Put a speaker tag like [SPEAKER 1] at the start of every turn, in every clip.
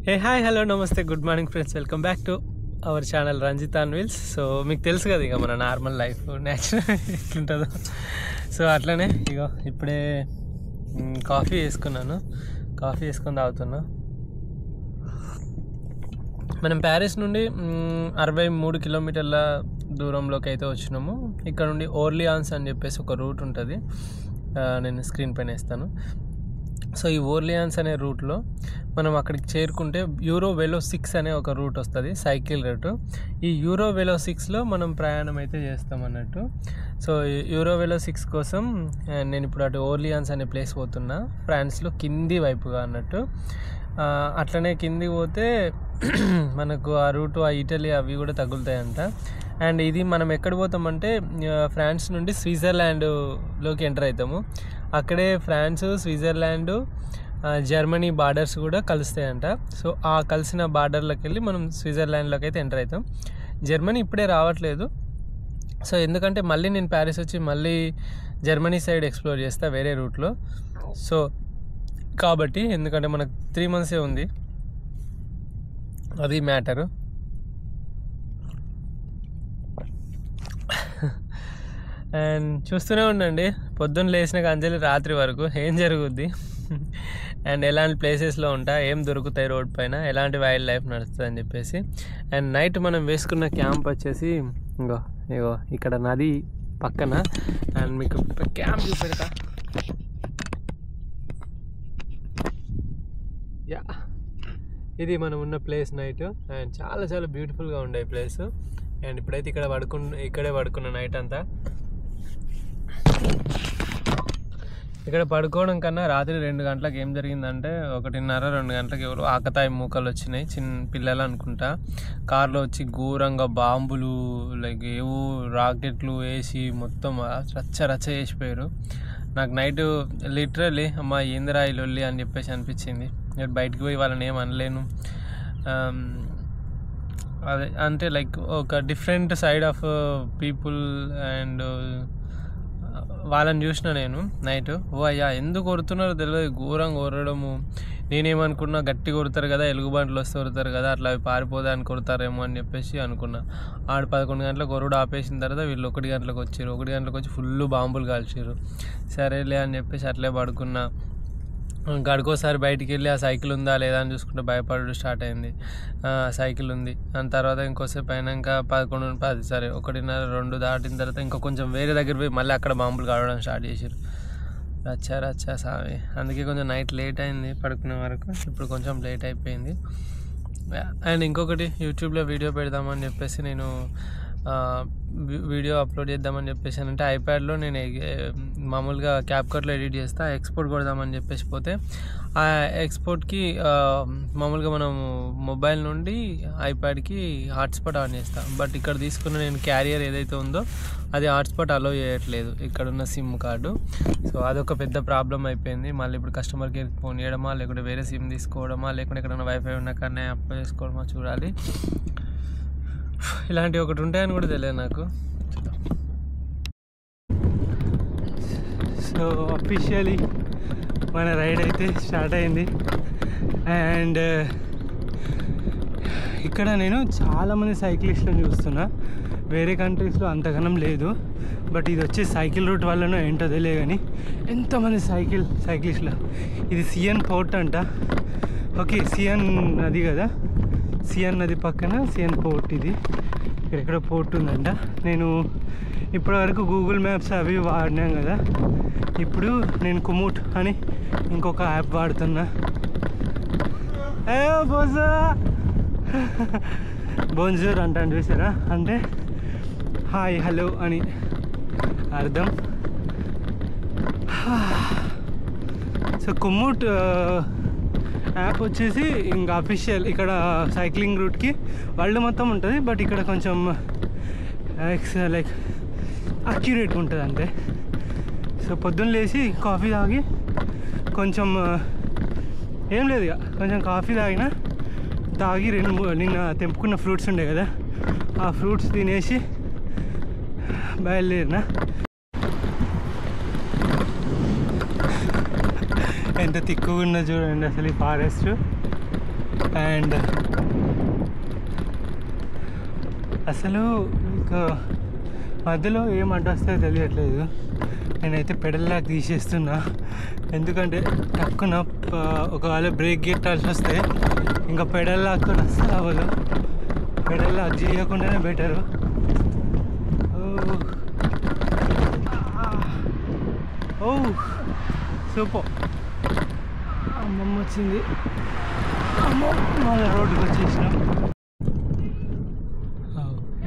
[SPEAKER 1] Hey hi hello namaste good morning friends, welcome back to our channel Ranjith on wheels. So మీకు తెలుసు కదా ఇక మన నార్మల్ లైఫ్ న్యాచురల్ ఎట్లుంటుందో. సో అట్లనే ఇక ఇప్పుడే కాఫీ వేసుకొని తాగుతున్నా. మనం ప్యారిస్ నుండి 63 కిలోమీటర్ల దూరంలోకి అయితే వచ్చినాము. ఇక్కడ నుండి ఓర్లియాన్స్ అని చెప్పేసి ఒక రూట్ ఉంటుంది, నేను స్క్రీన్ పైన వేస్తాను. సో ఈ ఓర్లియాన్స్ అనే రూట్లో మనం అక్కడికి చేరుకుంటే యూరోవెలో 6 అనే ఒక రూట్ వస్తుంది, సైకిల్ రూటు. ఈ యూరోవెలో 6లో మనం ప్రయాణం అయితే చేస్తాం అన్నట్టు. సో యూరోవెలో 6 కోసం నేను ఇప్పుడు అటు ఓర్లియాన్స్ అనే ప్లేస్ పోతున్నా, ఫ్రాన్స్లో కింది వైపుగా అన్నట్టు. అట్లనే కిందికి పోతే మనకు ఆ రూటు, ఆ ఇటలీ అవి కూడా తగులుతాయంట. అండ్ ఇది మనం ఎక్కడ పోతామంటే ఫ్రాన్స్ నుండి స్విట్జర్లాండ్లోకి ఎంటర్ అవుతాము. అక్కడే ఫ్రాన్స్, స్విట్జర్లాండ్, జర్మనీ బార్డర్స్ కూడా కలుస్తాయంట. సో ఆ కలిసిన బార్డర్లోకి వెళ్ళి మనం స్విట్జర్లాండ్లోకి అయితే ఎంటర్ అవుతాం. జర్మనీ ఇప్పుడే రావట్లేదు. సో ఎందుకంటే మళ్ళీ నేను ప్యారిస్ వచ్చి మళ్ళీ జర్మనీ సైడ్ ఎక్స్ప్లోర్ చేస్తా వేరే రూట్లో. సో కాబట్టి ఎందుకంటే మనకు 3 months ఉంది, అది మ్యాటరు. అండ్ చూస్తూనే ఉండండి, పొద్దున్న లేచిన కాంచెల్లి రాత్రి వరకు ఏం జరుగుద్ది అండ్ ఎలాంటి ప్లేసెస్లో ఉంటా, ఏం దొరుకుతాయి రోడ్ పైన, ఎలాంటి వైల్డ్ లైఫ్ నడుస్తుంది అని చెప్పేసి. అండ్ నైట్ మనం వేసుకున్న క్యాంప్ వచ్చేసి ఇగో ఇక్కడ నది పక్కన. అండ్ మీకు క్యాంప్ చూపెడతా. యా, ఇది మనం ఉన్న ప్లేస్ నైట్. అండ్ చాలా చాలా బ్యూటిఫుల్గా ఉండే ప్లేస్. అండ్ ఇప్పుడైతే ఇక్కడే పడుకున్న నైట్ అంతా. ఇక్కడ పడుకోవడం కన్నా రాత్రి 2 గంటలకు ఏం జరిగిందంటే, 1:30-2 గంటలకు ఎవరు ఆకతాయి మూకలు వచ్చినాయి, చిన్న పిల్లలు అనుకుంటా. కార్లో వచ్చి ఘోరంగా బాంబులు, లైక్ ఏవో రాకెట్లు వేసి మొత్తం రచ్చ చేసిపోయారు. నాకు నైట్ లిటరలీ అమ్మ ఏందిరా ఈ లొల్లి అని చెప్పేసి అనిపించింది. నేను బయటకు పోయి వాళ్ళని ఏం అనలేను. అదే అంటే లైక్ ఒక different side of people. And వాళ్ళని చూసిన నేను నైట్, అయ్యా ఎందుకు కొడుతున్నారో తెలియదు, ఘోరంగా కొరడము. నేనేమనుకున్నా గట్టి కొడతారు కదా, ఎలుగుబంట్లు వస్తే కొడతారు కదా, అట్లా అవి పారిపోదాన్ని కొడతారేమో అని చెప్పేసి అనుకున్నా. 11 గంటలకు కొరడు ఆపేసిన తర్వాత వీళ్ళు 1 గంటలకు వచ్చారు. 1 గంటలకు వచ్చి ఫుల్ బాంబులు కాల్చారు. సరేలే అని చెప్పేసి అట్లే పడుకున్నా. గడికోసారి బయటికి వెళ్ళి ఆ సైకిల్ ఉందా లేదా అని చూసుకుంటే భయపడడం స్టార్ట్ అయింది. సైకిల్ ఉంది. దాని తర్వాత ఇంకోసేపు అయినాక 1:10 దాటిన తర్వాత ఇంకా కొంచెం వేరే దగ్గర పోయి మళ్ళీ అక్కడ బాంబులు కావడం స్టార్ట్ చేశారు. రచ్చా సామి. అందుకే కొంచెం నైట్ లేట్ అయింది పడుకునే వరకు. ఇప్పుడు కొంచెం లేట్ అయిపోయింది. అండ్ ఇంకొకటి, యూట్యూబ్లో వీడియో పెడదామని చెప్పేసి నేను వీడియో అప్లోడ్ చేద్దామని చెప్పేసి అంటే ఐప్యాడ్లో నేను మామూలుగా క్యాప్కట్లో ఎడిట్ చేస్తా, ఎక్స్పోర్ట్ కొడదామని చెప్పేసి పోతే ఆ ఎక్స్పోర్ట్కి మామూలుగా మనం మొబైల్ నుండి ఐప్యాడ్కి హాట్స్పాట్ ఆన్ చేస్తాను. బట్ ఇక్కడ తీసుకున్న నేను క్యారియర్ ఏదైతే ఉందో అది హాట్స్పాట్ అలో చేయట్లేదు, ఇక్కడున్న సిమ్ కార్డు. సో అదొక పెద్ద ప్రాబ్లం అయిపోయింది. మళ్ళీ ఇప్పుడు కస్టమర్ కేర్కి ఫోన్ చేయడమా, లేకుంటే వేరే సిమ్ తీసుకోవడమా, లేకుంటే ఎక్కడైనా వైఫై ఉన్న కానీ అప్లై చేసుకోవడమా చూడాలి. ఇలాంటివి ఒకటి ఉంటాయని కూడా తెలియదు నాకు. సో అఫీషియలీ మన రైడ్ అయితే స్టార్ట్ అయింది. అండ్ ఇక్కడ నేను చాలామంది సైక్లిస్టులను చూస్తున్నా. వేరే కంట్రీస్లో అంతగానం లేదు, బట్ ఇది వచ్చే సైకిల్ రూట్ వల్లనో ఏంటో తెలియదు కానీ ఎంతమంది సైక్లిస్టులు. ఇది సియన్ పోర్ట్ అంట. ఓకే, సియన్ నది కదా, సియన్ నది పక్కన సియన్ పోర్ట్. ఇది ఇక్కడెక్కడ పోర్ట్ ఉందంట. నేను ఇప్పటివరకు గూగుల్ మ్యాప్స్ అవి వాడినాం కదా, ఇప్పుడు నేను కుమూట్ అని ఇంకొక యాప్ వాడుతున్నా. బోన్జూర్ అంటాను చూసారా, అంటే హాయ్ హలో అని అర్థం. సో కుమూట్ యాప్ వచ్చేసి ఇంకా అఫీషియల్ ఇక్కడ సైక్లింగ్ రూట్కి వరల్డ్ మొత్తం ఉంటుంది, బట్ ఇక్కడ కొంచెం లైక్ అక్యురేట్గా ఉంటుంది అంతే. సో పొద్దున్న లేచి కాఫీ తాగి కొంచెం ఏం లేదు ఇక కొంచెం కాఫీ తాగి నిన్న తెంపుకున్న ఫ్రూట్స్ ఉండే కదా, ఆ ఫ్రూట్స్ తినేసి బయలుదేరిన. ఎంత తిక్కుగా ఉన్నది చూడండి అసలు ఈ ఫారెస్ట్.
[SPEAKER 2] అండ్ అసలు మీకు మధ్యలో ఏం అడ్డొస్తాయో తెలియట్లేదు. నేనైతే పెడల్ లాక్ తీసేస్తున్నా, ఎందుకంటే టక్కున ఒకవేళ బ్రేక్ గిట్టాల్సి వస్తే ఇంకా పెడల్ లాక్తో అస్సలు అవ్వదు. పెడల్ లాక్ చేయకుండానే బెటరు. ఓ సూపర్. అమ్మమ్మ వచ్చింది. అమ్మ మళ్ళీ రోడ్డుకి వచ్చేసినాం.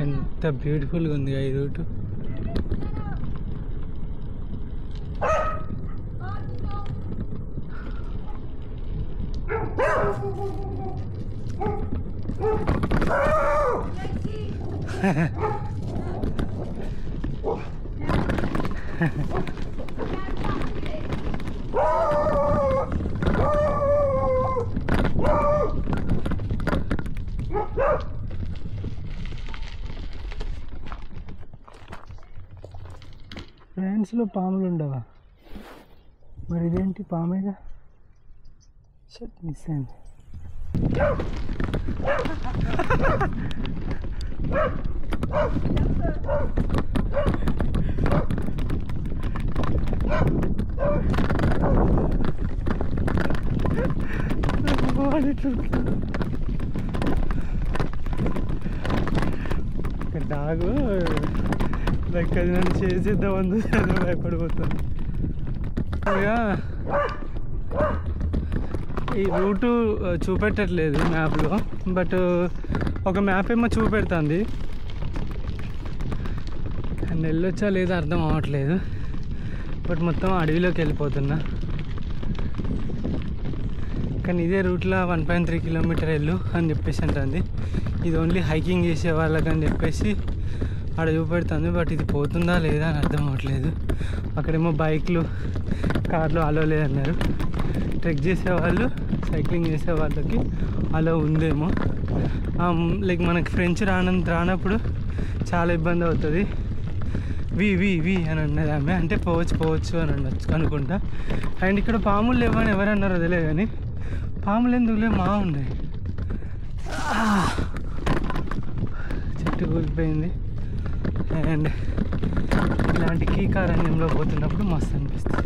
[SPEAKER 2] ఎంత బ్యూటిఫుల్గా ఉంది ఈ రూటు. ఫ్రాన్స్లో పాములు ఉండవా? మరి ఇదేంటి పామేగా? షట్ మిస్ అయింది. డాగు లైక్ అది నన్ను చేసేద్దామని భయపడిపోతాను. ఈ రూటు చూపెట్టట్లేదు మ్యాప్లో, బట్ ఒక మ్యాప్ ఏమో చూపెడుతుంది. అండ్ వెళ్ళొచ్చా లేదా అర్థం అవ్వట్లేదు, బట్ మొత్తం అడవిలోకి వెళ్ళిపోతున్నా. కానీ ఇదే రూట్లో 1.3 కిలోమీటర్ వెళ్ళు అని చెప్పేసి అంటుంది. ఇది ఓన్లీ హైకింగ్ చేసే వాళ్ళకని చెప్పేసి ఆడ చూపెడుతుంది, బట్ ఇది పోతుందా లేదా అని అర్థం అవ్వట్లేదు. అక్కడేమో బైక్లు కార్లు అలో లేదన్నారు. ట్రెక్ చేసేవాళ్ళు సైక్లింగ్ చేసే వాళ్ళకి అలో ఉందేమో. లైక్ మనకి ఫ్రెంచ్ రానప్పుడు చాలా ఇబ్బంది అవుతుంది. వి అని అన్నది ఆమె, అంటే పోవచ్చు అని అనొచ్చు అనుకుంటా. అండ్ ఇక్కడ పాములు లేవని ఎవరన్నారో తెలియదు, కానీ పాములు ఎందుకు లేవు, మా ఉన్నాయి. చెట్టు కూలిపోయింది. అండ్ ఇలాంటి కీకారణ్యంలో పోతున్నప్పుడు మస్తు అనిపిస్తుంది.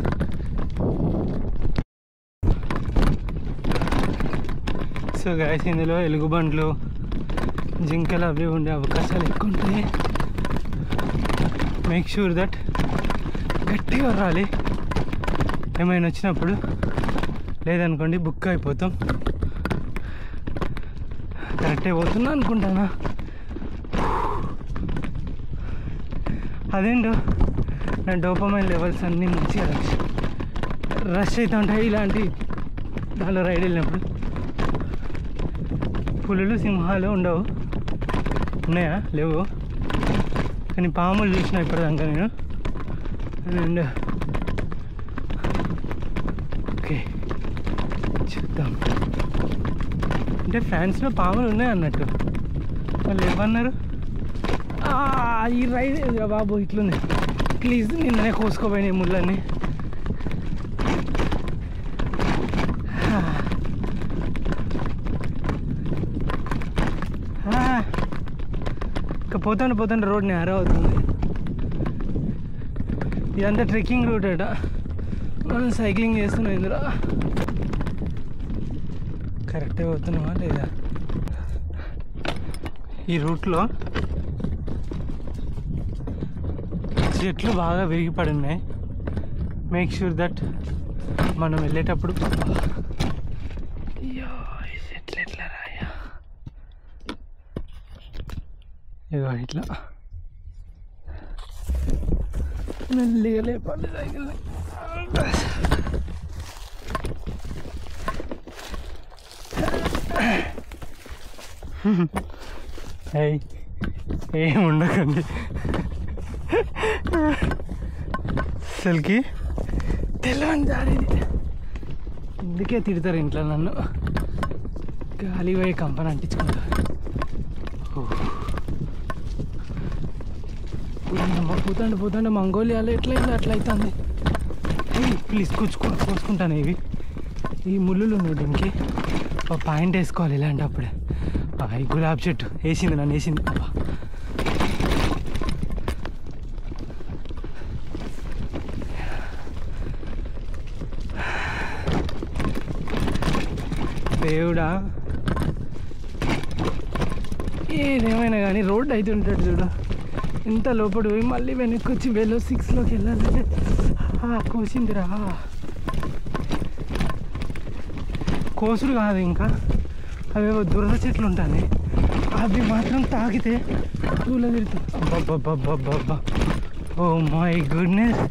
[SPEAKER 2] సో గైస్, ఇందులో ఎలుగుబండ్లు, జింకలు అవి ఉండే అవకాశాలు ఎక్కువ ఉంటాయి. మేక్ షూర్ దట్ గట్టిగా రాలి ఏమైనా వచ్చినప్పుడు, లేదనుకోండి బుక్ అయిపోతాం. కరెక్టే పోతున్నా అనుకుంటానా. అదేంటో నా డోపమైన్ లెవెల్స్ అన్నీ మంచిగా రష్ అవుతూ ఉంటాయి ఇలాంటి దానిలో రైడ్ వెళ్ళినప్పుడు. పులులు సింహాలు ఉండవు, ఉన్నాయా? లేవు. కానీ పాములు చూసిన ఇప్పటిదాకా నేను. అండ్ ఓకే, చూద్దాం. అంటే ఫ్రాన్స్లో పాములు ఉన్నాయి అన్నట్టు, వాళ్ళు ఏమన్నారు? ఈ రైడ్ బాబు ఇట్లుంది. ప్లీజ్, నిన్ననే కోసుకోపోయినాయి ముళ్ళని. ఇంకా పోతాంటే రోడ్ నేరో అవుతుంది. ఇదంతా ట్రెక్కింగ్ రూట్ అట, మనం సైక్లింగ్ చేస్తున్నాం ఇందులో. కరెక్టే పోతున్నామా లేదా? ఈ రూట్లో చెట్లు బాగా విరిగిపడి ఉన్నాయి. మేక్ షూర్ దట్ మనం వెళ్ళేటప్పుడు చెట్లు ఎట్లా రాయా ఇగో ఇట్లా మెల్లిగా లేపాలి సైకిల్. ఏం ఉండకండి అసలుకి, తెల్లవని దారిది. ఇందుకే తిడతారు ఇంట్లో నన్ను, గాలి పోయి కంపని అంటించుకుంటారు. పోతాండి మంగోలియాలో ఎట్లయింది అట్లా అవుతుంది. ప్లీజ్ కోసుకుంటాను. ఈ ముళ్ళులు ఉన్నాయి దీనికి, పాయింట్ వేసుకోవాలి ఇలాంటప్పుడే. ఈ గులాబీ చెట్టు వేసింది, నన్ను వేసింది. దేవుడా, ఏదేమైనా కానీ రోడ్ అయితే ఉంటాడు చూడు. ఇంత లోపల పోయి మళ్ళీ వెనక్కి వచ్చి వెలో 6లోకి వెళ్ళాలంటే కోసిందిరా. కోసుడు కాదు, ఇంకా అవేవో దురద చెట్లు ఉంటాయి, అవి మాత్రం తాకితే పూల తిరుగుతాయి. అబ్బబ్బబ్బబ్బబ్బా, ఓ మై గుడ్నెస్.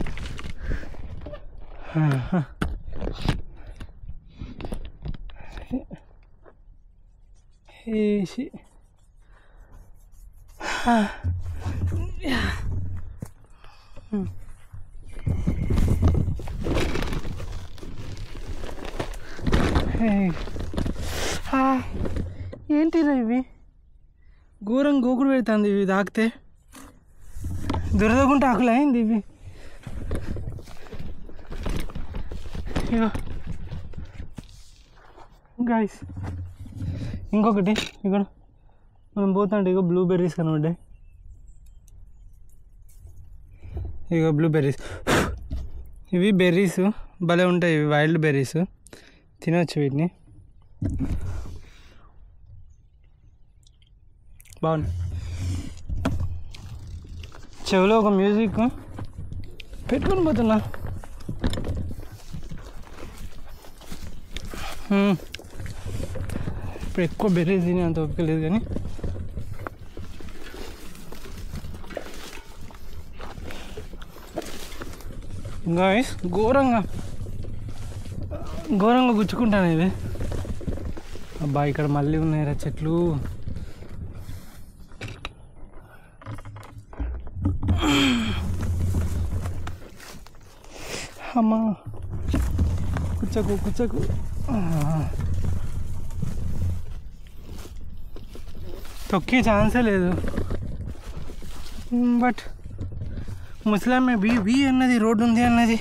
[SPEAKER 2] వేసి ఏంటిరా ఇవి? ఘోరం గోకుడు పెడుతుంది ఇవి తాకితే. దురదకుంటే ఆకులు అయింది ఇవి. ఇగో గైస్, ఇంకొకటి ఇక్కడ మనం పోతుంటే ఇగో బ్లూబెర్రీస్ కనబడ్డాయి. ఇగో బ్లూబెర్రీస్, ఇవి బెర్రీస్ భలే ఉంటాయి. ఇవి వైల్డ్ బెర్రీస్, తినవచ్చు వీటిని. బాగుంది. చెవిలో ఒక మ్యూజిక్ పెట్టుకొని పోతున్నా. ఇప్పుడు ఎక్కువ బెర్రీస్ తినే అంత ఓపిక లేదు, కానీ గాయస్ ఘోరంగా గుచ్చుకుంటాను ఇది. అబ్బా, ఇక్కడ మళ్ళీ ఉన్నాయిరా చెట్లు. అమ్మా, కూర్చోకు. తొక్కే ఛాన్సే లేదు. బట్ ముసలామే వి అన్నది రోడ్డు ఉంది అన్నది.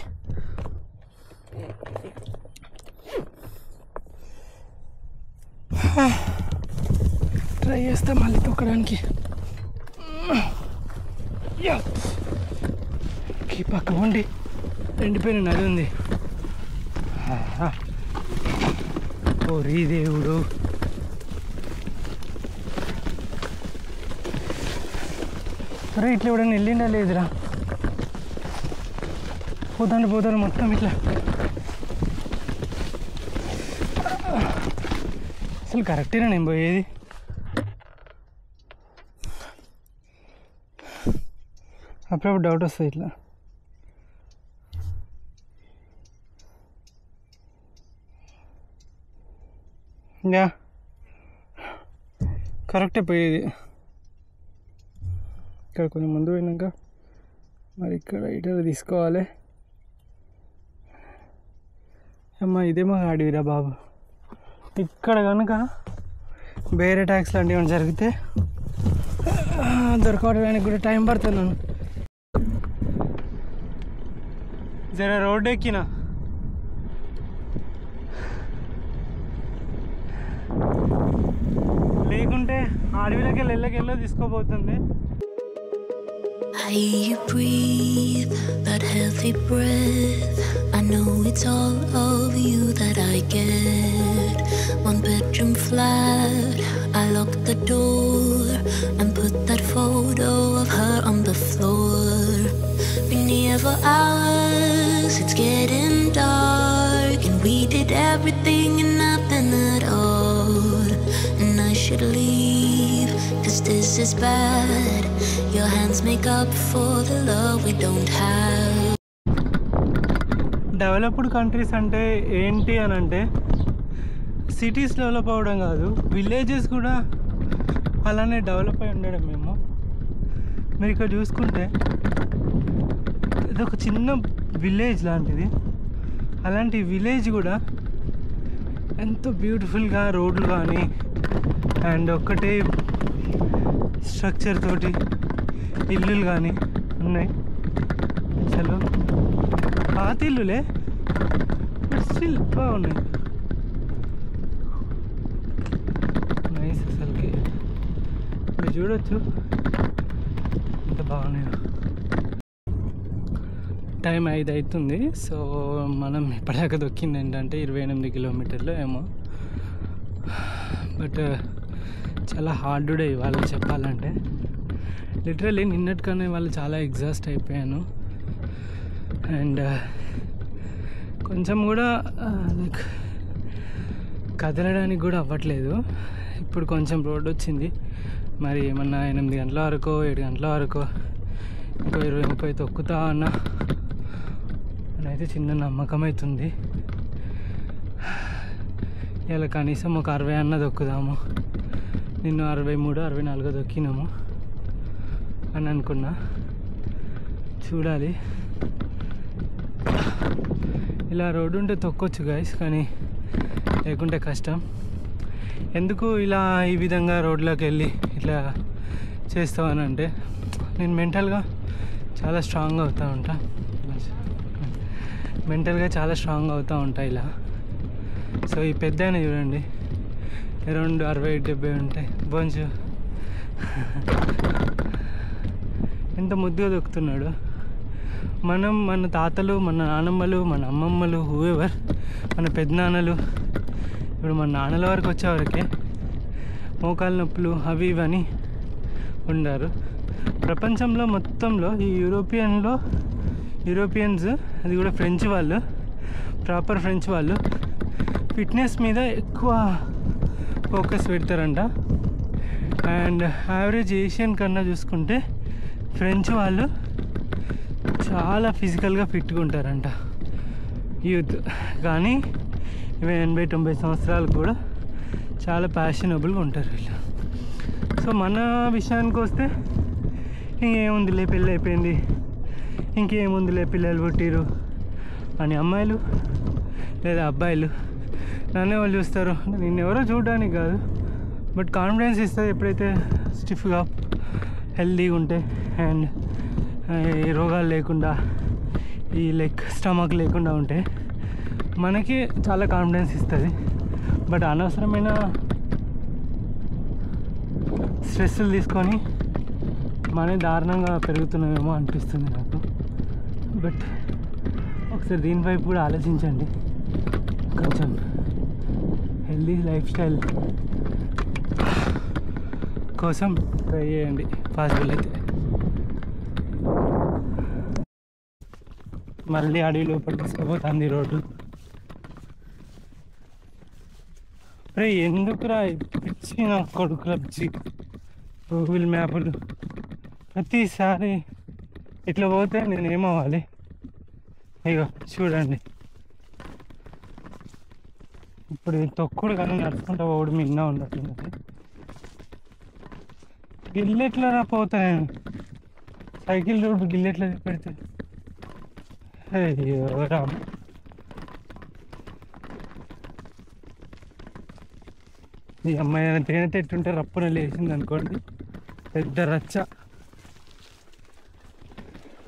[SPEAKER 2] ట్రై చేస్తా మళ్ళీ తొక్కడానికి. పక్క ఉండి ఎండిపోయిన నది ఉంది. ఓరి దేవుడు, అరే ఇట్లా ఎవడన్నా వెళ్ళిండా లేదురా? పోతాను మొత్తం ఇట్లా. అసలు కరెక్టేనా నేను పోయేది? అప్పుడప్పుడు డౌట్ వస్తుంది ఇట్లా. యా, కరెక్టే పోయేది. ఇక్కడ కొంచెం ముందు పోయినాక మరి ఇక్కడ ఇటర్ తీసుకోవాలి. అమ్మ, ఇదేమో అడివిరా బాబు. ఇక్కడ కనుక వేరే ట్యాక్స్ లాంటివి ఏమైనా జరిగితే దొరకడానికి కూడా టైం పడుతుంది. నన్ను జర రోడ్డు ఎక్కిన లేకుంటే అడవిలోకి వెళ్ళకెళ్ళో తీసుకోబోతుంది.
[SPEAKER 3] I hear you breathe that healthy breath. I know it's all of you that I get. One bedroom flat, I lock the door and put that photo of her on the floor. Been here for hours, it's getting dark, and we did everything and nothing at all. And I should leave, 'cause this is bad. Your hands make up for the love we don't have.
[SPEAKER 2] Developed countries అంటే ఏంటి అని అంటే cities develop అవ్వడం కాదు, villages కూడా అలానే develop అయి ఉండడం. మీరు ఇక్కడ చూసుకుంటే ఇదొక చిన్న విలేజ్ లాంటిది. అలాంటి విలేజ్ కూడా ఎంతో బ్యూటిఫుల్గా రోడ్లు కానీ అండ్ ఒక్కటే స్ట్రక్చర్ తోటి ఇల్లులు కానీ ఉన్నాయి. అసలు పాత ఇల్లులే స్టిల్ బాగున్నాయి. చూడొచ్చు ఎంత బాగున్నాయో. టైం 5 అవుతుంది. సో మనం ఇప్పటిదాకా దొక్కింది ఏంటంటే 28 కిలోమీటర్లు ఏమో. బట్ చాలా హార్డ్ డే ఇవాళ చెప్పాలంటే. లిటరలీ నిన్నటికన్నా వాళ్ళు చాలా ఎగ్జాస్ట్ అయిపోయాను. అండ్ కొంచెం కూడా లైక్ కదలడానికి కూడా అవ్వట్లేదు. ఇప్పుడు కొంచెం రోడ్ వచ్చింది, మరి ఏమన్నా 8 గంటల వరకు 7 గంటల వరకు ఇంకో 20-30 తొక్కుతా అన్న అయితే చిన్న నమ్మకం అవుతుంది. ఇలా కనీసం ఒక 60 అన్న దొక్కుదాము. నిన్ను 63-64 దొక్కినాము అని అనుకున్నా. చూడాలి. ఇలా రోడ్డు ఉంటే తొక్కొచ్చు గైస్, కానీ లేకుంటే కష్టం. ఎందుకు ఇలా ఈ విధంగా రోడ్లోకి వెళ్ళి ఇట్లా చేస్తామనంటే నేను మెంటల్గా చాలా స్ట్రాంగ్ అవుతూ ఉంటా. ఇలా. సో ఈ పెద్ద అయినా చూడండి, అరౌండ్ 60-70 ఉంటాయి. బొంచు ఎంత ముద్దుగా దొక్కుతున్నాడు. మన తాతలు, మన నానమ్మలు, మన అమ్మమ్మలు, హూఎవర్, మన పెద్దనాన్నలు, ఇప్పుడు మన నాన్నల వరకు వచ్చేవరకే మోకాలు నొప్పులు అవి ఇవని ఉండారు. ప్రపంచంలో మొత్తంలో ఈ యూరోపియన్స్, అది కూడా ఫ్రెంచ్ వాళ్ళు, ప్రాపర్ ఫ్రెంచ్ వాళ్ళు ఫిట్నెస్ మీద ఎక్కువ ఫోకస్ పెడతారంట. అండ్ యావరేజ్ ఏషియన్ కన్నా చూసుకుంటే ఫ్రెంచ్ వాళ్ళు చాలా ఫిజికల్గా ఫిట్గా ఉంటారంట యూత్. కానీ 80-90 సంవత్సరాలు కూడా చాలా ప్యాషనబుల్గా ఉంటారు వీళ్ళు. సో మన విషయానికి వస్తే ఇంకేముందిలే, పెళ్ళి అయిపోయింది, ఇంకేముందిలే పిల్లలు పుట్టిరు అని అమ్మాయిలు లేదా అబ్బాయిలు నన్ను వాళ్ళు చూస్తారు. నిన్నెవరో చూడడానికి కాదు, బట్ కాన్ఫిడెన్స్ ఇస్తుంది ఎప్పుడైతే స్టిఫ్గా హెల్తీగా ఉంటే అండ్ ఈ రోగాలు లేకుండా, ఈ లైక్ స్టమక్ లేకుండా ఉంటే మనకి చాలా కాన్ఫిడెన్స్ ఇస్తుంది. బట్ అనవసరమైన స్ట్రెస్లు తీసుకొని మనీ దారుణంగా పెరుగుతున్నామేమో అనిపిస్తుంది నాకు. బట్ ఒకసారి దీనివైపు కూడా ఆలోచించండి. కొంచెం హెల్దీ లైఫ్ స్టైల్ కోసం ట్రై చేయండి పాసిబుల్ అయితే. మళ్ళీ అడవి లోపల తీసుకుపోతుంది రోడ్డు. రే ఎందుకురా పిచ్చి నా కొడుకుల పిచ్చి గూగుల్ మ్యాప్లు ప్రతిసారి ఇట్లా పోతే నేనేమవ్వాలి? ఇగో చూడండి, ఇప్పుడు తొక్కుడు కానీ నడుచుకుంటా పోవడం మిన్నా ఉన్నట్టుంది. గిల్లెట్లా పోతా నేను సైకిల్ రోడ్డు గిల్లెట్లా పెడితే. అయ్యో రామ్, ఈ అమ్మాయి తేనె తెట్టుంటే రప్పున లేచింది అనుకోండి, పెద్ద రచ్చ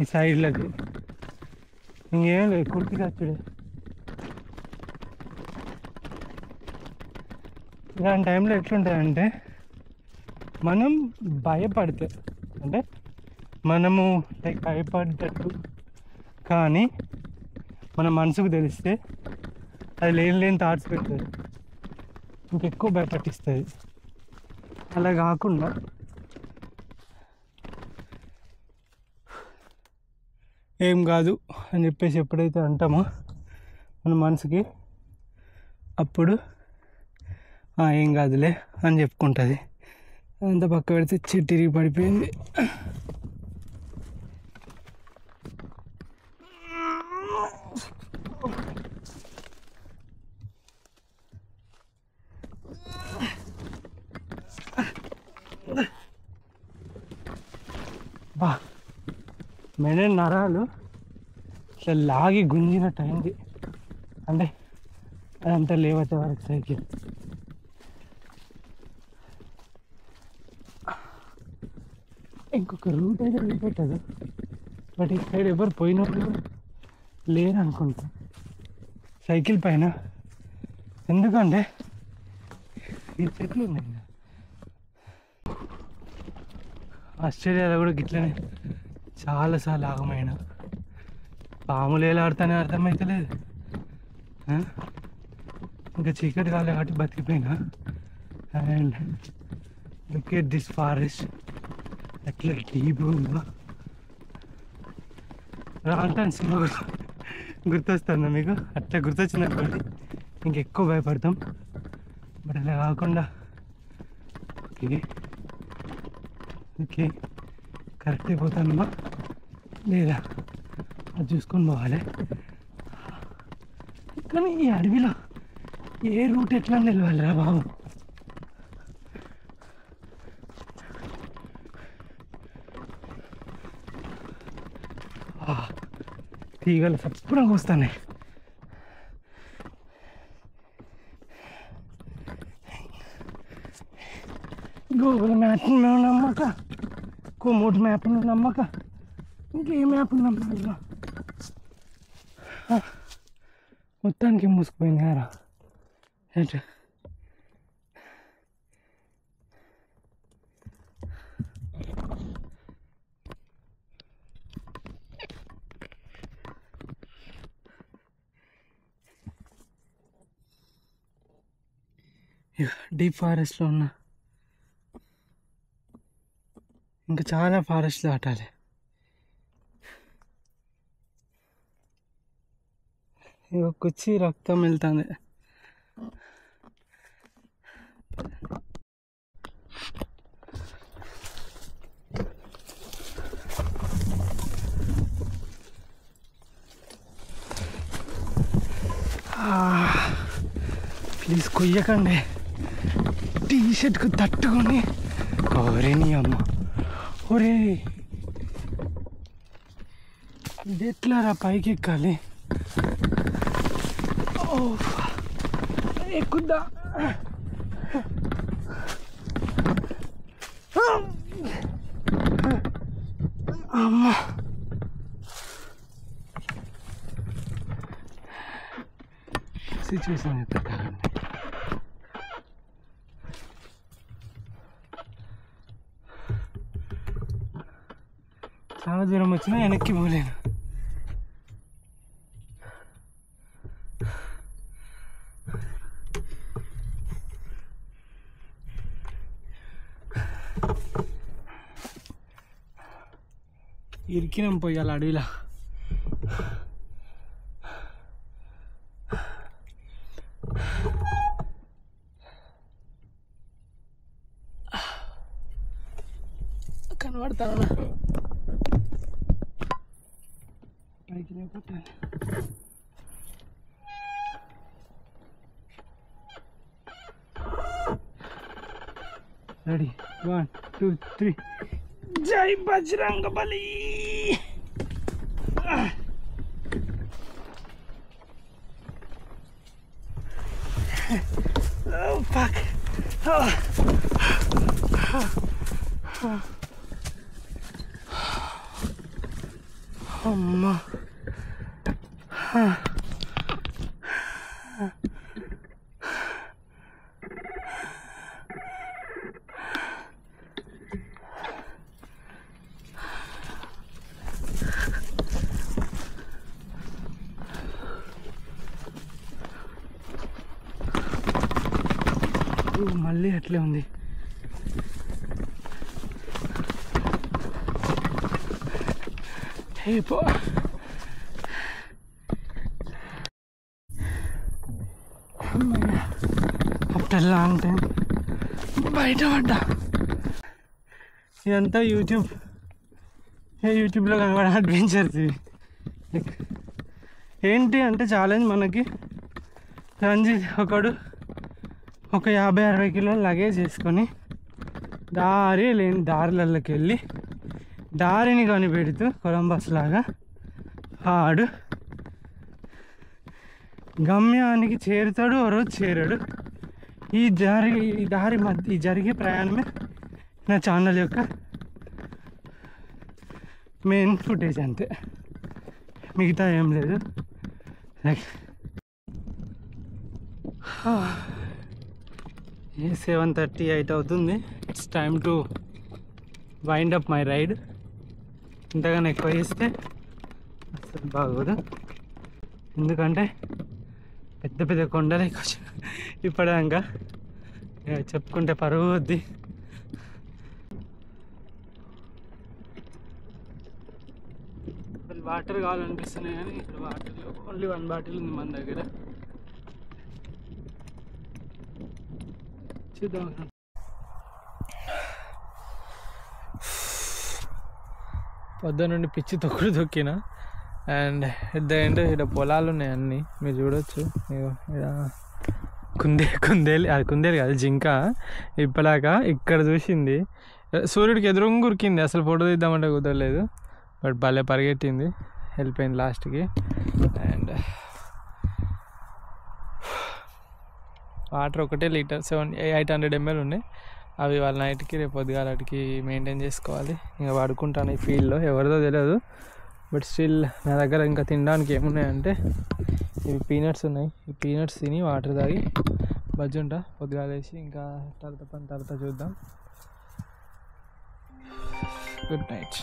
[SPEAKER 2] ఈ సైడ్లకి. ఇంకేం లేదు, కుర్తి రచ్చుడే. ఇలాంటి టైంలో ఎట్లుంటుందంటే మనం భయపడితే, అంటే మనము లైక్ భయపడ్డట్టు కానీ మన మనసుకు తెలిస్తే అది లేని థాట్స్ పెడుతుంది, ఇంకెక్కువ భయపట్టిస్తుంది. అలా కాకుండా ఏం కాదు అని చెప్పేసి ఎప్పుడైతే అంటామో మన మనసుకి, అప్పుడు ఏం కాదులే అని చెప్పుకుంటుంది. అంత పక్క పెడితే తిరిగి పడిపోయింది. బా మెడ నరాలు ఇట్లా లాగి గుంజినట్టు అయింది. అంటే అదంతా లేవతే వరకు సైకిల్. ఇంకొక రూట్ అయితే చూపెట్టదు, బట్ ఈ సైడ్ ఎవరు పోయినప్పుడు లేరు అనుకుంటా సైకిల్ పైన. ఎందుకంటే ఈ చెట్లు ఉన్నాయి. ఆస్ట్రేలియాలో కూడా గిట్లనే చాలాసార్లు ఆగమైన పాములు ఎలా ఆడుతానే అర్థమవుతలేదు. ఇంకా చీకటి కాలే కాబట్టి బతికిపోయినా. And look at this forest ఎట్లా డీప్ ఉందో. రాంటాను సినిమా గుర్తొస్తుందా మీకు? అట్లా గుర్తొచ్చినటువంటి ఇంకెక్కువ భయపడతాం. బట్ అలా కాకుండా ఓకే ఓకే కరెక్ట్ అయిపోతానమ్మా లేదా అది చూసుకొని పోవాలి. కానీ ఈ అడవిలో ఏ రూట్ ఎట్లా నిలవాలిరా బాబు. తీగలు సప్పుడంగా వస్తున్నాయి. గూగుల్ మ్యాప్ నమ్మక, కోమోట్ మ్యాప్ నమ్మక, ఇంకే మ్యాప్ నమ్మక మొత్తానికి మూసుకుపోయింది కదా. ఏంటి డీప్ ఫారెస్ట్లో ఉన్న ఇంకా చాలా ఫారెస్ట్లు దాటాలి. కుచ్చి రక్తం వెళ్తుంది. ప్లీజ్ కొయ్యకండి, టీ షర్ట్కు తట్టుకొని. ఒరే నీ అమ్మ, ఒరే ఇది ఎట్లారా పైకి ఎక్కాలి? ఎక్కుద్దా? అమ్మ సిచ్యువేషన్ ఎక్కడ చాలా దూరం వచ్చినా వెనక్కి పోలేను. ఇరికినాం పోయాలి అడవిలా. కనబడతాను పైకి లేకపోతాను. రెడీ 1 2 3. జై బజరంగ బలి. Oh fuck. అమ్మా మళ్ళీ అట్లే ఉంది. హే పో. ఆఫ్టర్ లాంగ్ టైం బయట పడ్డా. ఇదంతా యూట్యూబ్లో కనబడే అడ్వెంచర్స్ ఇవి. ఏంటి అంటే ఛాలెంజ్ మనకి రంజిత్ ఒకడు ఒక 50-60 కిలోలు లగేజ్ చేసుకొని దారి లేని దారులలోకి వెళ్ళి దారిని కనిపెడుతూ కొలంబస్ లాగా ఆడు గమ్యానికి చేరుతాడు, ఓ రోజు చేరాడు. ఈ దారి మధ్య జరిగే ప్రయాణమే నా ఛానల్ యొక్క మెయిన్ ఫుటేజ్ అంతే, మిగతా ఏం లేదు. లైక్ 7:38 అవుతుంది. It's time to wind up my ride. ఇంతగానో ఎక్కువ చేస్తే అసలు బాగోదు, ఎందుకంటే పెద్ద పెద్ద కొండలే కొంచెం ఇప్పటిదాకా చెప్పుకుంటే పరువు వద్ది. వాటర్ కావాలనిపిస్తున్నాయి కానీ ఇక్కడ వాటర్ ఓన్లీ 1 బాటిల్ ఉంది మన దగ్గర. చూద్దాం.
[SPEAKER 1] పొద్దు నుండి పిచ్చి తొక్కిన అండ్ ఎట్ ద ఎండ్ ఇక్కడ పొలాలు ఉన్నాయి అన్నీ మీరు చూడొచ్చు. ఇక్కడ కుందేలు అది కుందేలు కాదు జింక. ఇప్పలాగా ఇక్కడ చూసింది సూర్యుడికి ఎదురుగా ఉరికింది, అసలు ఫోటో తీద్దామంటే కుదరలేదు. బట్ భలే పరిగెట్టింది, వెళ్ళిపోయింది లాస్ట్కి. అండ్ వాటర్ ఒకటే లీటర్ 800 ml ఉన్నాయి. అవి వాళ్ళ నైట్కి రేపు పొద్దుగాలకి మెయింటైన్ చేసుకోవాలి. ఇంకా వాడుకుంటాను ఈ ఫీల్డ్లో, ఎవరిదో తెలియదు. బట్ స్టిల్ నా దగ్గర ఇంకా తినడానికి ఏమున్నాయంటే ఇవి పీనట్స్ ఉన్నాయి. ఈ పీనట్స్ తిని వాటర్ తాగి బజ్జుంటా పొద్దుగాలేసి. ఇంకా తర్వాత చూద్దాం. Good night.